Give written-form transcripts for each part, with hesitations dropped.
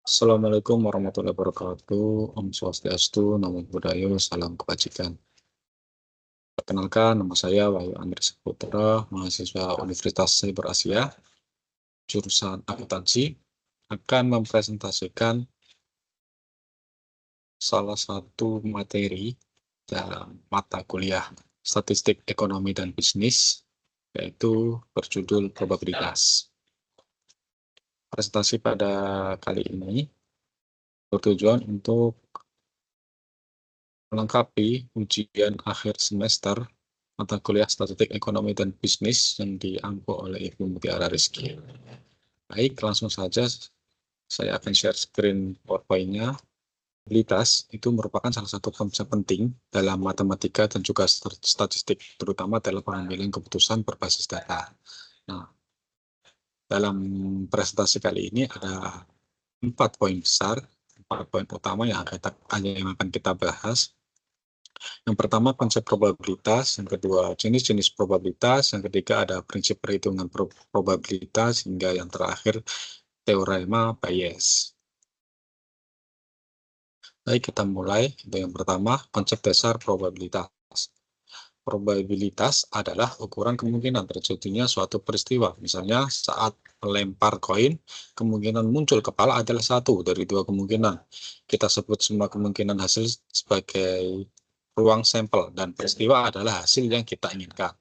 Assalamualaikum warahmatullahi wabarakatuh. Om Swastiastu, Namo Buddhaya, Salam Kebajikan. Perkenalkan, nama saya Wahyu Andri Saputra, mahasiswa Universitas Cyber Asia, jurusan akuntansi, akan mempresentasikan salah satu materi dalam mata kuliah Statistik Ekonomi dan Bisnis, yaitu berjudul probabilitas. Presentasi pada kali ini bertujuan untuk melengkapi ujian akhir semester mata kuliah Statistik Ekonomi dan Bisnis yang diampu oleh Ibu Mutiara Rizky. Baik, langsung saja saya akan share screen PowerPoint-nya. Probabilitas itu merupakan salah satu konsep penting dalam matematika dan juga statistik, terutama dalam pengambilan keputusan berbasis data. Nah, dalam presentasi kali ini ada 4 poin besar, 4 poin utama yang akan kita bahas. Yang pertama konsep probabilitas, yang kedua jenis-jenis probabilitas, yang ketiga ada prinsip perhitungan probabilitas, hingga yang terakhir teorema Bayes. Baik, kita mulai. Yang pertama, konsep dasar probabilitas. Probabilitas adalah ukuran kemungkinan terjadinya suatu peristiwa. Misalnya saat melempar koin, kemungkinan muncul kepala adalah satu dari dua kemungkinan. Kita sebut semua kemungkinan hasil sebagai ruang sampel, dan peristiwa adalah hasil yang kita inginkan.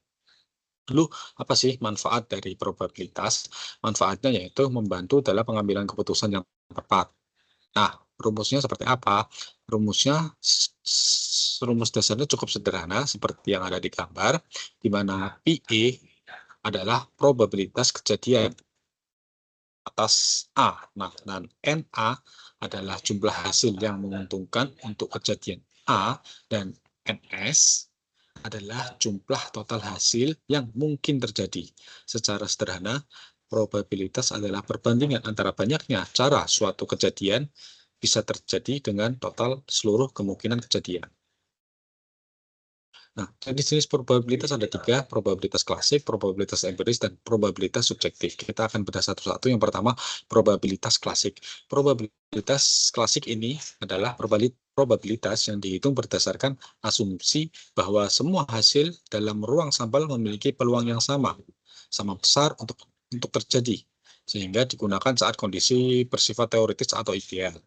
Lalu, apa sih manfaat dari probabilitas? Manfaatnya yaitu membantu dalam pengambilan keputusan yang tepat. Nah, rumusnya seperti apa? Rumus dasarnya cukup sederhana, seperti yang ada di gambar, di mana PE adalah probabilitas kejadian atas A. Nah, dan NA adalah jumlah hasil yang menguntungkan untuk kejadian A, dan NS adalah jumlah total hasil yang mungkin terjadi. Secara sederhana, probabilitas adalah perbandingan antara banyaknya cara suatu kejadian bisa terjadi dengan total seluruh kemungkinan kejadian. Nah, jenis-jenis probabilitas ada 3, probabilitas klasik, probabilitas empiris, dan probabilitas subjektif. Kita akan bedah satu-satu. Yang pertama, probabilitas klasik. Probabilitas klasik ini adalah probabilitas yang dihitung berdasarkan asumsi bahwa semua hasil dalam ruang sampel memiliki peluang yang sama besar untuk terjadi, sehingga digunakan saat kondisi bersifat teoritis atau ideal.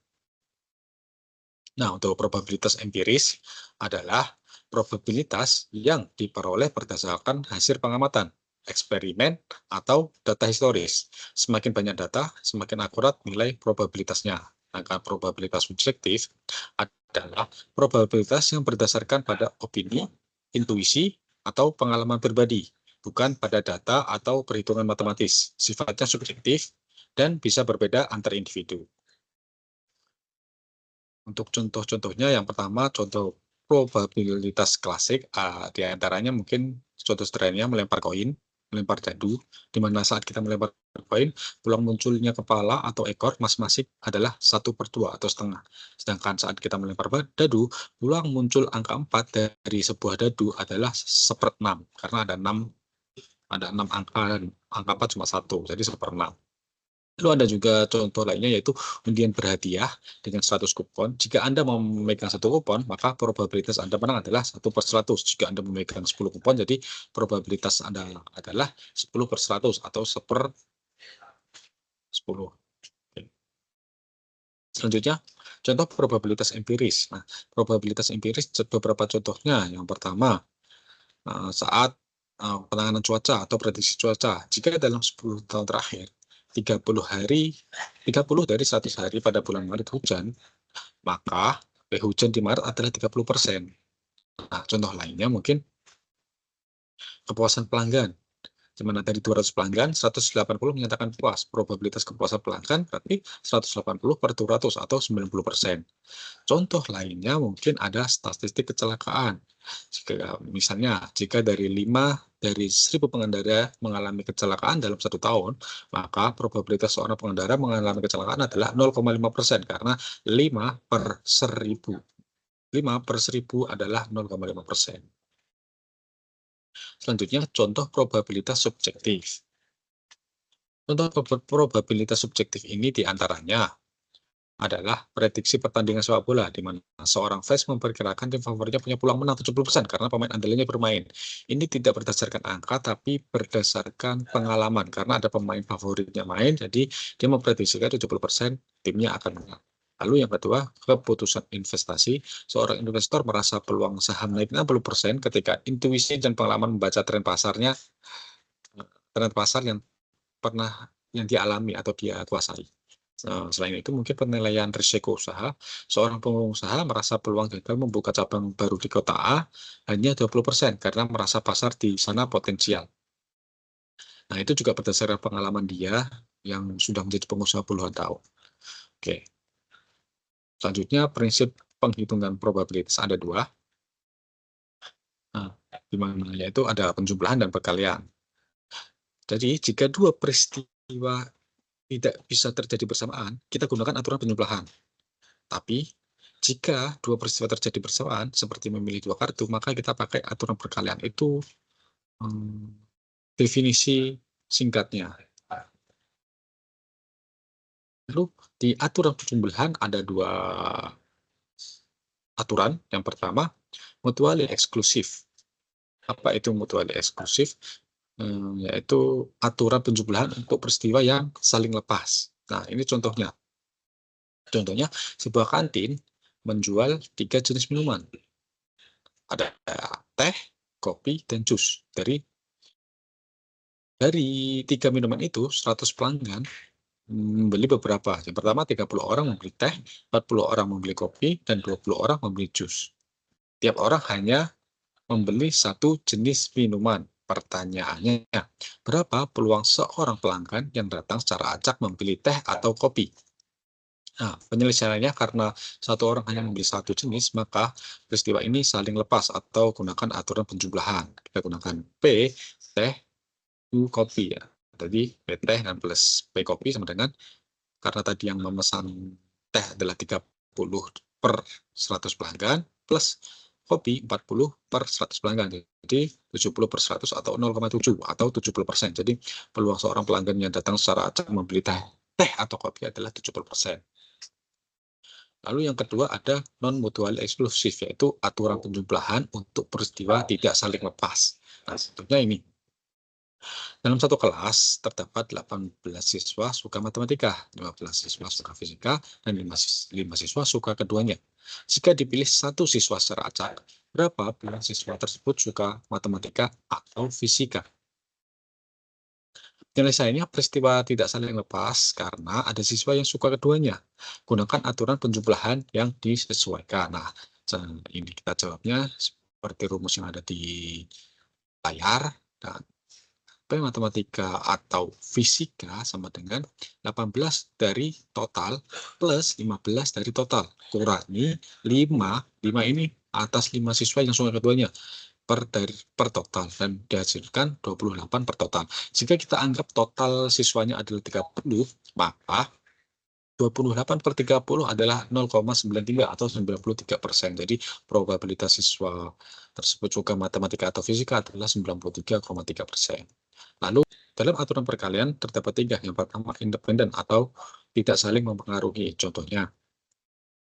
Nah, untuk probabilitas empiris adalah probabilitas yang diperoleh berdasarkan hasil pengamatan, eksperimen, atau data historis. Semakin banyak data, semakin akurat nilai probabilitasnya. Angka probabilitas subjektif adalah probabilitas yang berdasarkan pada opini, intuisi, atau pengalaman pribadi, bukan pada data atau perhitungan matematis. Sifatnya subjektif dan bisa berbeda antar individu. Untuk contoh-contohnya, yang pertama contoh probabilitas klasik, di antaranya mungkin contoh sederhananya melempar koin, melempar dadu, di mana saat kita melempar koin, peluang munculnya kepala atau ekor masing-masing adalah 1/2 atau setengah. Sedangkan saat kita melempar dadu, peluang muncul angka 4 dari sebuah dadu adalah 1/6, karena ada 6 angka, dan angka 4 cuma 1, jadi 1/6. Lalu ada juga contoh lainnya, yaitu undian berhadiah dengan 100 kupon. Jika Anda memegang 1 kupon, maka probabilitas Anda menang adalah 1/100. Jika Anda memegang 10 kupon, jadi probabilitas Anda adalah 10/100 atau 1/10. Selanjutnya, contoh probabilitas empiris. Nah, probabilitas empiris beberapa contohnya. Yang pertama, saat penanganan cuaca atau prediksi cuaca. Jika dalam 10 tahun terakhir, 30 dari 100 hari pada bulan Maret hujan, maka hujan di Maret adalah 30%. Nah, contoh lainnya mungkin kepuasan pelanggan. Di mana dari 200 pelanggan, 180 menyatakan puas. Probabilitas kepuasan pelanggan berarti 180/200 atau 90%. Contoh lainnya mungkin ada statistik kecelakaan. Misalnya, jika dari 1.000 pengendara mengalami kecelakaan dalam 1 tahun, maka probabilitas seorang pengendara mengalami kecelakaan adalah 0,5%, karena 5/1000. 5/1000 adalah 0,5%. Selanjutnya, contoh probabilitas subjektif. Contoh probabilitas subjektif ini diantaranya adalah prediksi pertandingan sepak bola, di mana seorang fans memperkirakan tim favoritnya punya peluang menang 70% karena pemain andalannya bermain. Ini tidak berdasarkan angka, tapi berdasarkan pengalaman. Karena ada pemain favoritnya main, jadi dia memprediksikan 70% timnya akan menang. Lalu yang kedua, keputusan investasi. Seorang investor merasa peluang saham naik 60% ketika intuisi dan pengalaman membaca tren pasar yang dialami atau dia kuasai. Selain itu, mungkin penilaian risiko usaha. Seorang pengusaha merasa peluang gagal membuka cabang baru di kota A hanya 20% karena merasa pasar di sana potensial. Nah, itu juga berdasarkan pengalaman dia yang sudah menjadi pengusaha puluhan tahun. Oke. Selanjutnya, prinsip penghitungan probabilitas ada dua. Nah, di mana yaitu ada penjumlahan dan perkalian. Jadi, jika dua peristiwa tidak bisa terjadi bersamaan, kita gunakan aturan penjumlahan. Tapi, jika dua peristiwa terjadi bersamaan, seperti memilih dua kartu, maka kita pakai aturan perkalian. Itu definisi singkatnya. Lalu, di aturan penjumlahan ada dua aturan. Yang pertama, mutually eksklusif. Apa itu mutually eksklusif? Yaitu aturan penjumlahan untuk peristiwa yang saling lepas. Nah, ini contohnya. Contohnya, sebuah kantin menjual 3 jenis minuman. Ada teh, kopi, dan jus. Dari 3 minuman itu, 100 pelanggan membeli beberapa. Yang pertama, 30 orang membeli teh, 40 orang membeli kopi, dan 20 orang membeli jus. Tiap orang hanya membeli satu jenis minuman. Pertanyaannya, berapa peluang seorang pelanggan yang datang secara acak membeli teh atau kopi? Nah, penyelesaiannya karena satu orang hanya membeli satu jenis, maka peristiwa ini saling lepas atau gunakan aturan penjumlahan. Kita gunakan P, teh, U, kopi ya. Jadi P teh dan plus P kopi sama dengan, karena tadi yang memesan teh adalah 30 per 100 pelanggan, plus kopi 40 per 100 pelanggan. Jadi 70 per 100 atau 0,7 atau 70%. Jadi peluang seorang pelanggan yang datang secara acak membeli teh atau kopi adalah 70%. Lalu yang kedua ada non-mutually eksklusif, yaitu aturan penjumlahan untuk peristiwa tidak saling lepas. Nah, contohnya ini. Dalam satu kelas terdapat 18 siswa suka matematika, 15 siswa suka fisika, dan 5 siswa suka keduanya. Jika dipilih satu siswa secara acak, berapa peluang siswa tersebut suka matematika atau fisika? Penyelesaiannya peristiwa tidak saling lepas karena ada siswa yang suka keduanya. Gunakan aturan penjumlahan yang disesuaikan. Nah, ini kita jawabnya seperti rumus yang ada di layar. Dan P matematika atau fisika sama dengan 18 dari total plus 15 dari total. Kurangi 5 ini atas 5 siswa yang suka keduanya. Per total dan dihasilkan 28 per total. Jika kita anggap total siswanya adalah 30, maka 28 per 30 adalah 0,93 atau 93%. Jadi probabilitas siswa tersebut suka matematika atau fisika adalah 93,3%. Lalu dalam aturan perkalian terdapat 3. Yang pertama independen atau tidak saling mempengaruhi. Contohnya,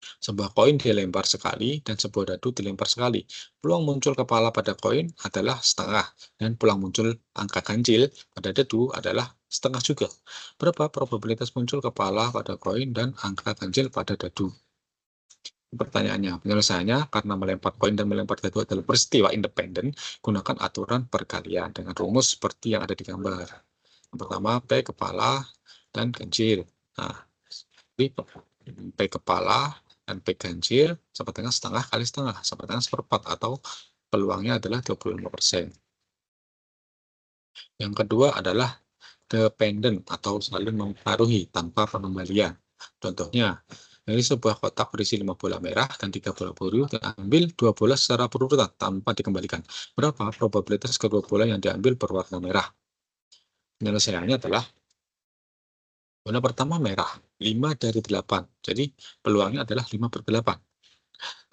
sebuah koin dilempar sekali dan sebuah dadu dilempar sekali. Peluang muncul kepala pada koin adalah setengah dan peluang muncul angka ganjil pada dadu adalah setengah juga. Berapa probabilitas muncul kepala pada koin dan angka ganjil pada dadu? Pertanyaannya, penyelesaiannya karena melempar koin dan melempar dadu adalah peristiwa independen, gunakan aturan perkalian dengan rumus seperti yang ada di gambar. Yang pertama, P kepala dan ganjil. Nah, P kepala dan P ganjil sama dengan setengah kali setengah, sama dengan seperempat, atau peluangnya adalah 25%. Yang kedua adalah dependent atau saling mempengaruhi tanpa pengembalian. Contohnya, dari sebuah kotak berisi 5 bola merah dan 3 bola biru, diambil 2 bola secara berurutan tanpa dikembalikan. Berapa probabilitas kedua bola yang diambil berwarna merah? Penyelesaiannya adalah bola pertama merah, 5 dari 8. Jadi peluangnya adalah 5 per 8.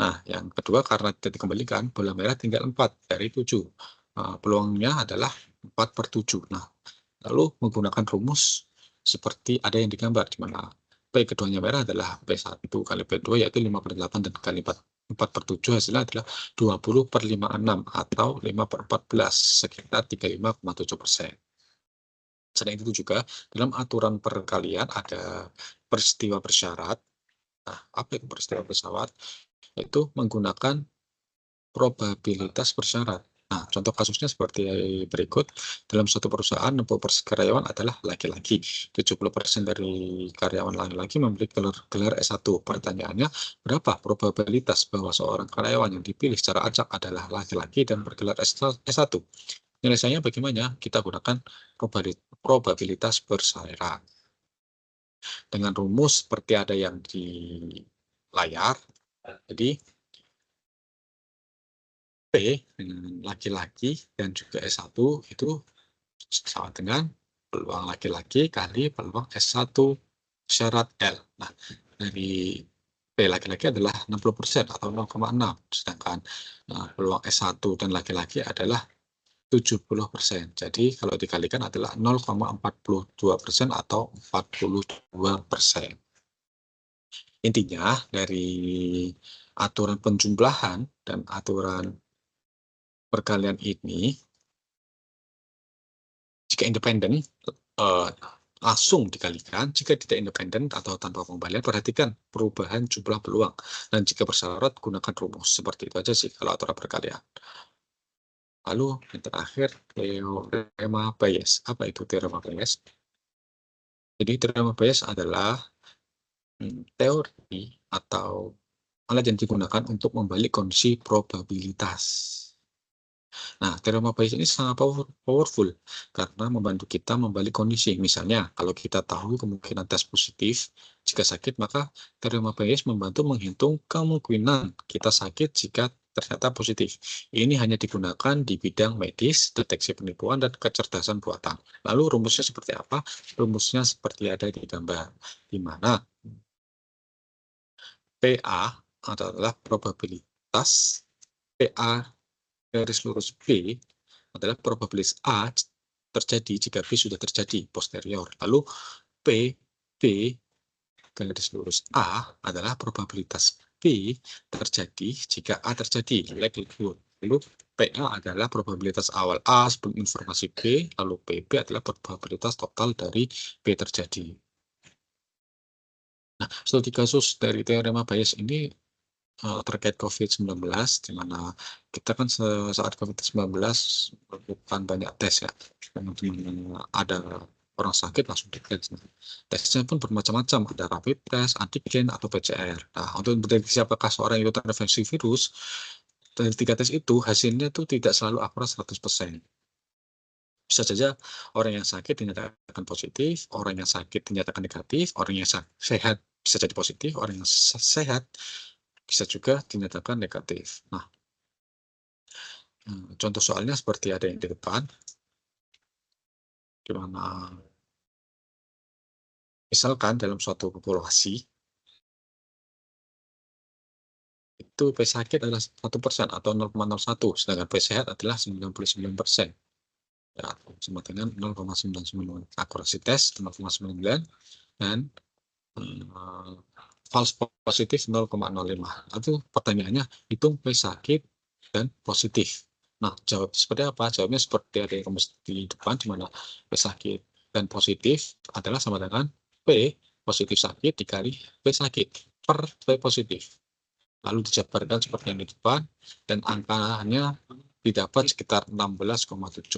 Nah, yang kedua karena tidak dikembalikan, bola merah tinggal 4 dari 7. Peluangnya adalah 4 per 7. Nah, lalu menggunakan rumus seperti ada yang digambar, di mana P keduanya merah adalah P1 kali P2 yaitu 5/8 dan kali 4/7 hasilnya adalah 20/56 atau 5/14 sekitar 35,7%. Selain itu juga dalam aturan perkalian ada peristiwa bersyarat. Nah, apa itu peristiwa bersyarat? Yaitu menggunakan probabilitas bersyarat. Nah, contoh kasusnya seperti berikut. Dalam suatu perusahaan, 60% karyawan adalah laki-laki. 70% dari karyawan laki-laki memiliki gelar S1. Pertanyaannya, berapa probabilitas bahwa seorang karyawan yang dipilih secara acak adalah laki-laki dan bergelar S1? Penyelesaiannya bagaimana? Kita gunakan probabilitas bersyarat. Dengan rumus seperti ada yang di layar. Jadi, P dengan laki-laki dan juga S1 itu sama dengan peluang laki-laki kali peluang S1 syarat L. Nah, dari P laki-laki adalah 60% atau 0,6, sedangkan peluang S1 dan laki-laki adalah 70%. Jadi kalau dikalikan adalah 0,42% atau 42%. Intinya dari aturan penjumlahan dan aturan perkalian ini, jika independen langsung dikalikan, jika tidak independen atau tanpa pengembalian, perhatikan perubahan jumlah peluang. Dan jika bersyarat, gunakan rumus. Seperti itu aja sih kalau aturan perkalian. Lalu yang terakhir, teorema Bayes. Apa itu teorema Bayes? Jadi teorema Bayes adalah teori atau alat yang digunakan untuk membalik kondisi probabilitas. Nah, teorema Bayes ini sangat powerful karena membantu kita membalik kondisi. Misalnya, kalau kita tahu kemungkinan tes positif, jika sakit, maka teorema Bayes membantu menghitung kemungkinan kita sakit jika ternyata positif. Ini hanya digunakan di bidang medis, deteksi penipuan, dan kecerdasan buatan. Lalu rumusnya seperti apa? Rumusnya seperti ada di gambar, di mana PA adalah probabilitas PA garis lurus B adalah probabilitas A terjadi jika B sudah terjadi posterior. Lalu B garis lurus A adalah probabilitas B terjadi jika A terjadi, likelihood. Lalu PA adalah probabilitas awal A sebelum informasi B, lalu PB adalah probabilitas total dari B terjadi. Nah, studi kasus dari teorema Bayes ini terkait COVID-19, di mana kita kan saat COVID-19 melakukan banyak tes ya. Kemudian ada orang sakit langsung dites. Tesnya pun bermacam-macam, ada rapid test, antigen, atau PCR. Nah, untuk mendeteksi apakah seorang itu terinfeksi virus, dari 3 tes itu hasilnya tuh tidak selalu akurat 100%. Bisa saja orang yang sakit dinyatakan positif, orang yang sakit dinyatakan negatif, orang yang sehat bisa jadi positif, orang yang sehat bisa juga dinyatakan negatif. Nah, contoh soalnya seperti ada yang di depan, di mana misalkan dalam suatu populasi, itu P sakit adalah 1% atau 0,01, sedangkan P sehat adalah 99%. Ya, sama dengan 0,99. Akurasi tes 0,99 dan false positif 0,05. Itu pertanyaannya, hitung P sakit dan positif. Nah, jawab seperti apa? Jawabnya seperti ada yang di depan, di mana P sakit dan positif adalah sama dengan P positif sakit dikali P sakit per P positif. Lalu dijabarkan seperti yang di depan, dan angkanya didapat sekitar 16,7%.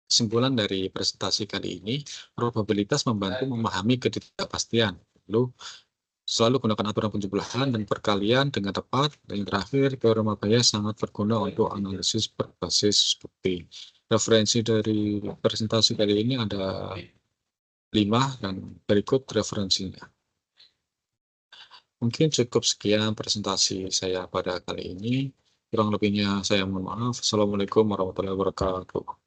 Kesimpulan dari presentasi kali ini, probabilitas membantu memahami ketidakpastian. Lalu selalu gunakan aturan penjumlahan dan perkalian dengan tepat. Dan yang terakhir, teorema Bayes sangat berguna untuk analisis berbasis bukti. Referensi dari presentasi kali ini ada 5 dan berikut referensinya. Mungkin cukup sekian presentasi saya pada kali ini. Kurang lebihnya saya mohon maaf. Assalamualaikum warahmatullahi wabarakatuh.